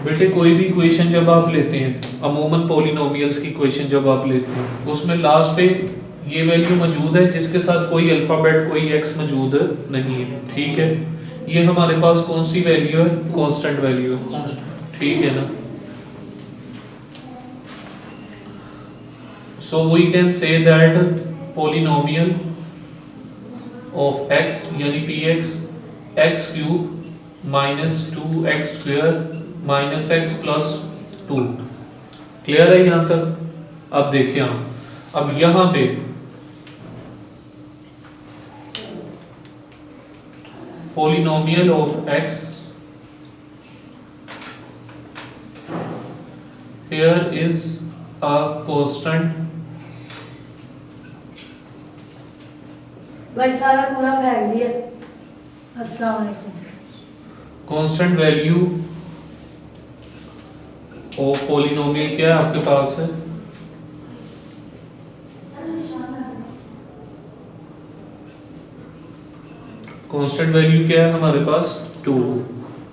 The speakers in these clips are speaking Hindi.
बेटे कोई भी इक्वेशन जब आप लेते हैं, अमूमन पॉलिनोमियल्स की इक्वेशन जब आप लेते हैं, उसमें लास्ट पे ये वैल्यू मौजूद है जिसके साथ कोई अल्फाबेट कोई एक्स मौजूद नहीं है, ठीक है। ये हमारे पास कौन सी वैल्यू है? कांस्टेंट वैल्यू है, ठीक है ना। So we can say that polynomial of x यानी px x cube minus 2x square minus x plus 2। Clear है यहां तक? अब देखिए हम, अब यहां पे polynomial of x here is a constant। भाई सारा कूड़ा फेंक दिया। अस्सलाम वालेकुम। कांस्टेंट वैल्यू ऑफ पॉलिनोमियल क्या है आपके पास है? कांस्टेंट वैल्यू क्या है हमारे पास? 2,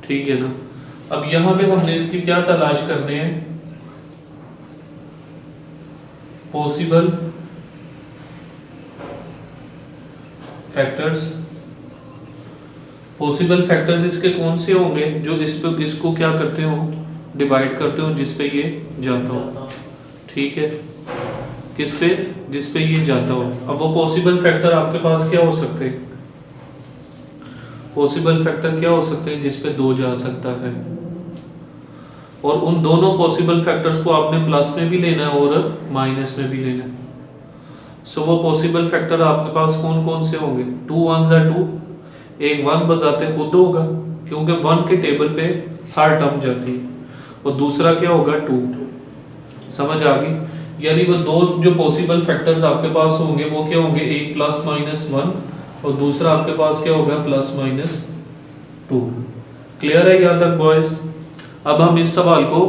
ठीक है ना। अब यहां पे हमने इसकी क्या तलाश करने हैं? Possible factors. पॉसिबल फैक्टर्स इसके कौन से होंगे जो इस पे इसको क्या करते हो? डिवाइड करते हो जिस पे ये जाता हो, ठीक है। किस पे? जिस पे ये जाता हो। अब वो पॉसिबल फैक्टर आपके पास क्या हो सकते हैं? पॉसिबल फैक्टर क्या हो सकते हैं जिस पे 2 जा सकता है, और उन दोनों पॉसिबल फैक्टर्स को आपने प्लस में भी लेना है और माइनस में भी लेना है। सो वो पॉसिबल फैक्टर आपके पास कौन कौन से होंगे? 2 1 are 2, एक 1 बजाते खुद होगा क्योंकि 1 के टेबल पे हर टर्म जाती है, और दूसरा क्या होगा? 2। समझ आ गई? यानी वो दो जो पॉसिबल फैक्टर्स आपके पास होंगे वो क्या होंगे? एक प्लस माइनस 1 और दूसरा आपके पास क्या होगा? Plus minus 2। क्लियर है यहाँ तक बॉयज? अब हम इस सवाल को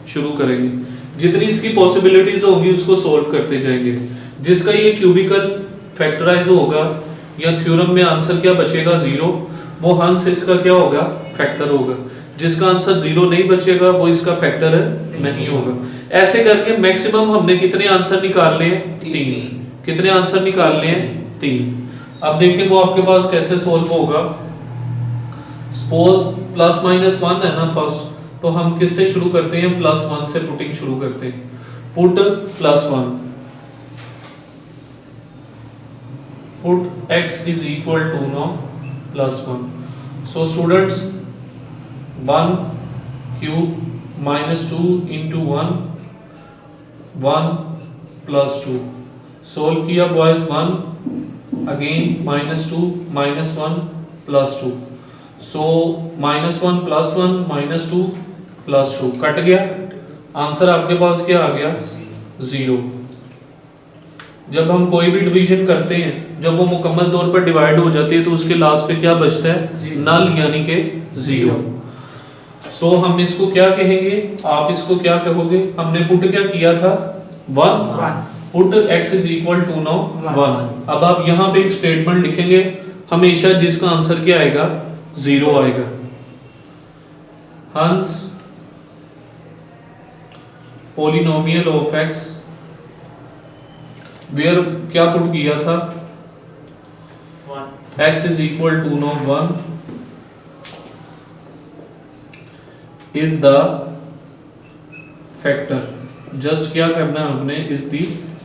शुरू करेंगे। जितनी इसकी पॉसिबिलिटीज होंगी उसको सोल्व करते जाएंगे। जिसका ये क्यूबिकल फैक्टराइज होगा या थ्योरम में आंसर क्या बचेगा? 0, वो हंस इसका क्या होगा? फैक्टर होगा। जिसका आंसर 0 नहीं बचेगा वो इसका फैक्टर नहीं होगा। ऐसे करके मैक्सिमम हमने कितने आंसर निकालने हैं? 3। कितने आंसर निकालने हैं? 3। अब देखिए वो आपके पास कैसे सोल्व होगा। सपोज प्लस माइनस 1 है ना फर्स्ट, तो हम किससे शुरू करते हैं? प्लस 1 से पुटिंग शुरू करते हैं। Put plus 1, put x is equal to now plus 1. So students 1 cube minus 2 into 1 1 plus 2. Solve किया boys 1 again minus 2 minus 1 plus 2. So minus 1 plus 1 minus 2 plus 2 cut गया। आंसर आपके पास क्या आ गया? 0। जब हम कोई भी डिवीजन करते हैं, जब वो मुकम्मल तौर पर डिवाइड हो जाती है तो उसके लास्ट पे क्या बचता है? नल यानी के 0। सो हम इसको क्या कहेंगे? आप इसको क्या कहोगे? हमने पुट क्या किया था? 1। Put x is equal to now 1। अब आप यहाँ पे एक स्टेटमेंट लिखेंगे हमेशा जिसका आंसर क्या आएगा? 0 आएगा। Hence polynomial of x where क्या पुट किया था? x is equal to now 1 is the factor. Just क्या करना है हमने? इज द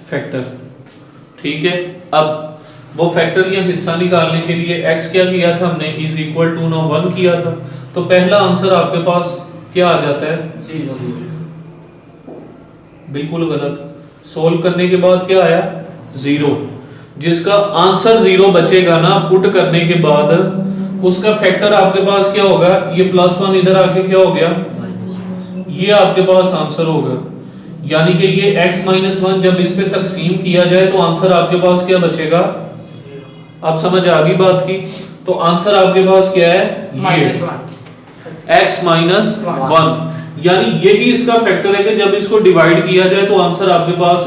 फैक्टर, ठीक है। अब वो फैक्टर या हिस्सा निकालने के लिए x क्या किया था हमने? इज इक्वल टू नो 1 किया था, तो पहला आंसर आपके पास क्या आ जाता है? 0। बिल्कुल गलत। सोल्व करने के बाद क्या आया? 0। जिसका आंसर 0 बचेगा ना पुट करने के बाद, उसका फैक्टर आपके पास क्या होगा? ये प्लस 1 इधर आके क्या हो गया? ये आपके पास आंसर होगा। यानी कि ये x माइनस 1 जब इस पे तकसीम किया जाए तो आंसर आपके पास क्या बचेगा? आप समझ आ गई बात की? तो आंसर आपके पास क्या है? ये x माइनस 1। यानी यही इसका फैक्टर है कि जब इसको डिवाइड किया जाए तो आंसर आपके पास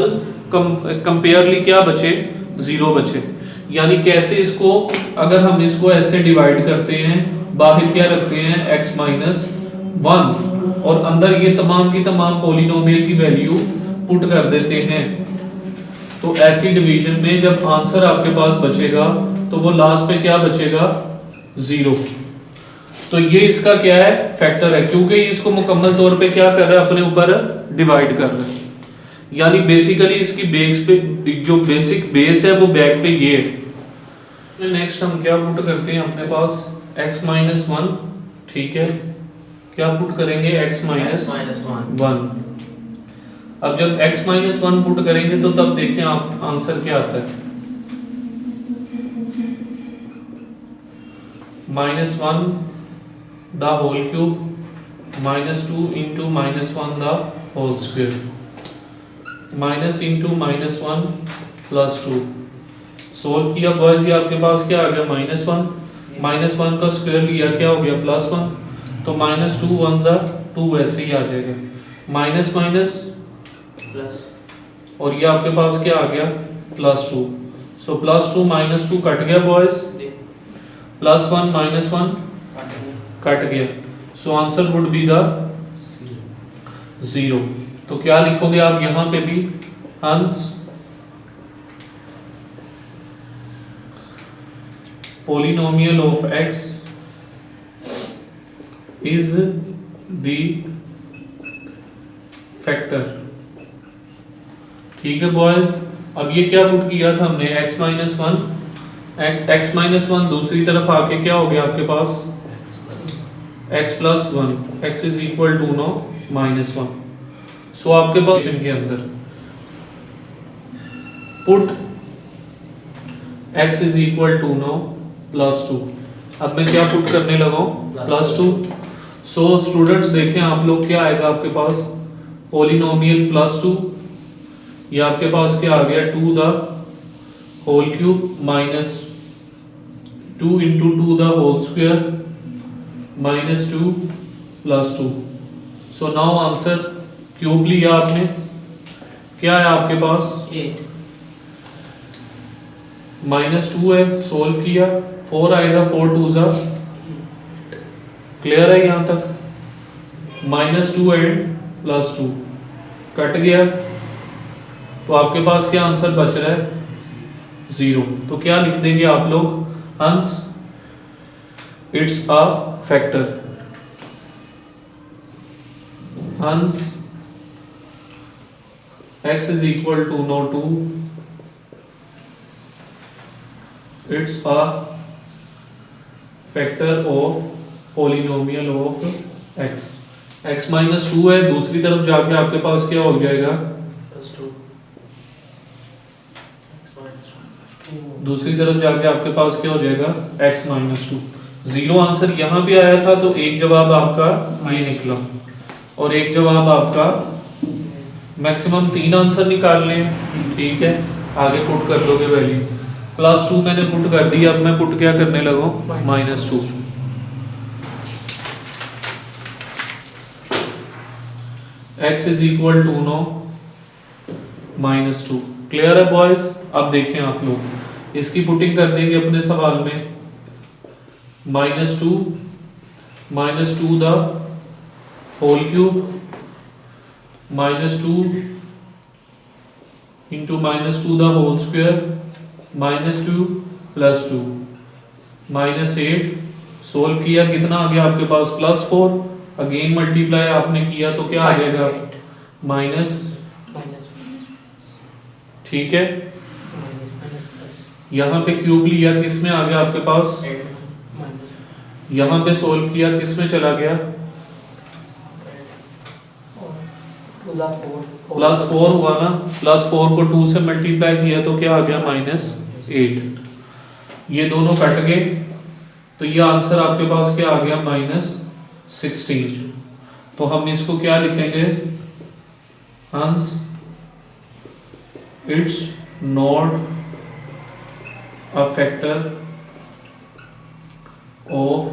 कंपेयरली क्या बचे? जीरो बचे। यानी कैसे इसको, अगर हम इसको ऐसे डिवाइड करते हैं, बाहर क्या रखते हैं x माइनस 1 और अंदर ये तमाम की तमाम पॉलिनोमियल की वैल्यू पुट कर देते हैं, तो ऐसी डिवीजन में जब आंसर आपके पास बचेगा तो वो लास्ट पे क्या बचेगा, जीरो। तो ये इसका क्या है, फैक्टर है, क्योंकि ये इसको मुकम्मल तौर पे क्या कर रहा है, अपने ऊपर डिवाइड कर रहा है। यानी बेसिकली इसकी बेस पे जो बेसिक बेस है वो बैक पे ये है। नेक्स्ट हम क्या पुट करते हैं अपने पास, x माइनस 1, ठीक है, क्या पुट करेंगे x माइनस 1। अब जब x माइनस 1 पुट करेंगे तो तब देखें आप आंसर क्या आता है, -1 the whole cube -2 into -1 the whole square, minus into -1 plus 2। Solve किया बॉयज, ये आपके पास क्या आ गया, -1 का स्क्वायर लिया क्या हो गया, +1, तो -2 1 ज़ा 2 वैसे ही आ जाएगा, माइनस माइनस प्लस, और ये आपके पास क्या आ गया, +2। सो +2 -2 कट गया बॉयज, +1 -1 कट गया, so answer would be the 0। तो क्या लिखोगे आप यहां पे भी, हंस polynomial of x is the factor। ठीक है बॉयज, अब ये क्या पुट किया था हमने, x माइनस 1 दूसरी तरफ आके क्या हो गया आपके पास, x plus 1, x is equal to now -1। So आपके पास के अंदर put x is equal to now +2। अब मैं क्या पुट करने लगा हूं, +2। सो स्टूडेंट्स देखें आप लोग, क्या आएगा आपके पास, पोलिनोमियल +2, ये आपके पास क्या आ गया, 2 the whole cube -2 into 2 the whole square -2 + 2। So now answer cube लिया आपने, क्या है आपके पास, 8 -2 है, सोल्व किया 4 आएगा, 4 2 ज़ा, क्लियर है यहां तक, -2 एंड +2 कट गया, तो आपके पास क्या आंसर बच रहा है, 0। तो क्या लिख देंगे आप लोग, हंस इट्स अ फैक्टर, हंस x is equal to no 2, it's a factor of polynomial of x। x minus 2 है, दूसरी तरफ जाके आपके पास क्या हो जाएगा, +2 x -2, दूसरी तरफ जाके आपके पास क्या हो जाएगा, x minus 2। 0 आंसर यहाँ भी आया था, तो एक जवाब आपका ये निकला और एक जवाब आपका, मैक्सिमम 3 आंसर निकाल लें, ठीक है, आगे पुट कर दोगे वैल्यू। +2 मैंने पुट कर दी, अब मैं पुट क्या करने लगा, -2। x is equal to now -2, clear है बॉयज। अब देखें आप लोग, इसकी पुटिंग कर देंगे अपने सवाल में, -2 the whole cube -2 into -2 the whole square -2 + 2 -8। Solve किया, कितना आ गया आपके पास, +4, अगेन मल्टीप्लाई आपने किया तो क्या आ जाएगा, माइनस, ठीक है, यहाँ पे क्यूब लिया, किस में आ गया आपके पास, यहाँ पे सोल्व किया, किस में चला गया, +4 हुआ ना, +4 को 2 से मल्टीप्लाई किया तो क्या आ गया, -8। ये दोनों कट गए, तो ये आंसर आपके पास क्या आ गया, -16। तो हम इसको क्या लिखेंगे, हंस it's not a factor of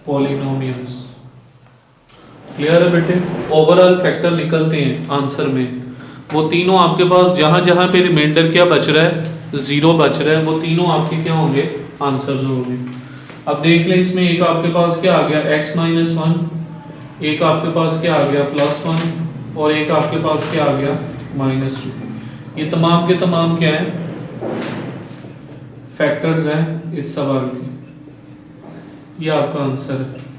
polynomials. Clear है बेटे, ओवरऑल फैक्टर निकलते हैं आंसर में, वो तीनों आपके पास जहाँ जहाँ पे रिमाइंडर क्या बच रहा है, ज़ीरो बच रहा है, वो तीनों आपके क्या होंगे, आंसर्स होंगे। अब देख लें इसमें एक आपके पास क्या आ गया x माइनस वन, एक आपके पास क्या आ गया प्लस वन, और एक आपके पास क्या आ गया माइनस टू। ये तमाम के तमाम क्या है, फैक्टर्स हैं इस सवाल के। ये आपका आंसर है।